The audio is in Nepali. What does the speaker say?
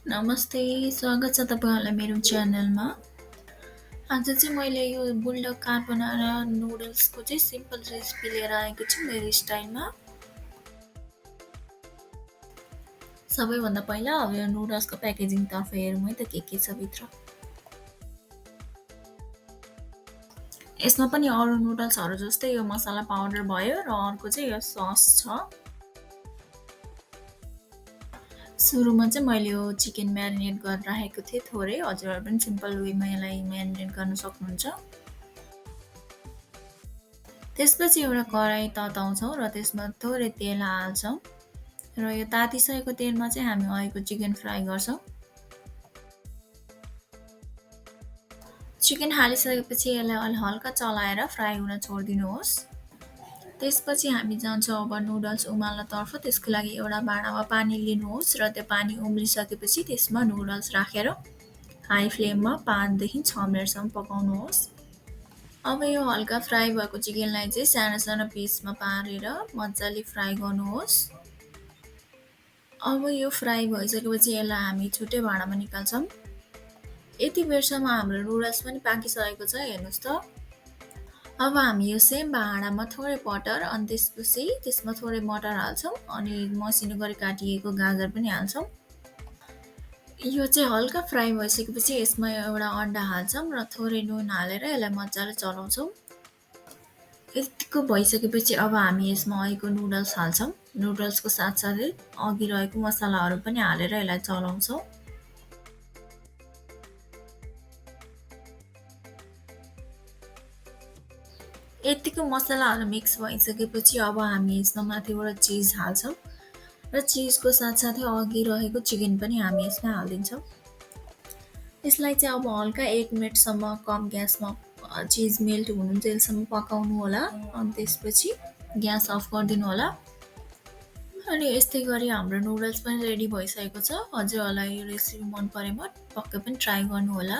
नमस्ते, स्वागत छ तपाईँहरूलाई मेरो च्यानलमा। आज चाहिँ मैले यो बुल्डक कार्बोनारा नुडल्सको चाहिँ सिम्पल रेसिपी लिएर आएको छु मेरो स्टाइलमा। सबैभन्दा पहिला अब यो नुडल्सको प्याकेजिङतर्फ हेरौँ है त के छ भित्र। यसमा पनि अरू नुडल्सहरू जस्तै यो मसला पाउडर भयो र अर्को चाहिँ यो सस छ। सुरुमा चाहिँ मैले यो चिकन म्यारिनेट गरेर राखेको थिएँ थोरै, हजुरहरू पनि सिम्पल वेमा यसलाई म्यारिनेट गर्न सक्नुहुन्छ। त्यसपछि एउटा कराही तताउँछौँ र त्यसमा थोरै तेल हाल्छौँ र यो तातिसकेको तेलमा चाहिँ हामी अहिलेको चिकन फ्राई गर्छौँ। चिकन हालिसकेपछि यसलाई अलि हल्का चलाएर फ्राई हुन छोडिदिनुहोस्। त्यसपछि हामी जान्छौँ अब नुडल्स उमाल्नतर्फ। त्यसको लागि एउटा भाँडामा पानी लिनुहोस् र त्यो पानी उम्लिसकेपछि त्यसमा नुडल्स राखेर हाई फ्लेममा 5 देखि 6 मिनटसम्म पकाउनुहोस्। अब यो हल्का फ्राई भएको चिकनलाई चाहिँ सानो सानो पिसमा पारेर मजाले फ्राई गर्नुहोस्। अब यो फ्राई भइसकेपछि यसलाई हामी छुट्टै भाँडामा निकाल्छौँ। यति बेरसम्म हाम्रो नुडल्स पनि पाकिसकेको छ, हेर्नुहोस् त। अब हामी यो सेम भाँडामा थोरै बटर अनि त्यसपछि त्यसमा थोरै मटर हाल्छौँ अनि मसिनो गरी काटिएको गाजर पनि हाल्छौँ। यो चाहिँ हल्का फ्राई भइसकेपछि यसमा एउटा अन्डा हाल्छौँ र थोरै नुन हालेर यसलाई मजाले चलाउँछौँ। यतिको भइसकेपछि अब हामी यसमा अहिलेको नुडल्स हाल्छौँ। नुडल्सको साथसाथै अघि रहेको मसलाहरू पनि हालेर यसलाई चलाउँछौँ। यतिको मसलाहरू मिक्स भइसकेपछि अब हामी यसमा माथिबाट चिज हाल्छौँ र चिजको साथसाथै अघि रहेको चिकन पनि हामी यसमा हालिदिन्छौँ। यसलाई चाहिँ अब हल्का 1 मिनटसम्म कम ग्यासमा चिज मेल्ट हुनुन्जेलसम्म पकाउनु होला अनि त्यसपछि ग्यास अफ गरिदिनु होला। अनि यस्तै गरी हाम्रो नुडल्स पनि रेडी भइसकेको छ। हजुरहरूलाई यो रेसिपी मन परेमा पक्कै पनि ट्राई गर्नुहोला।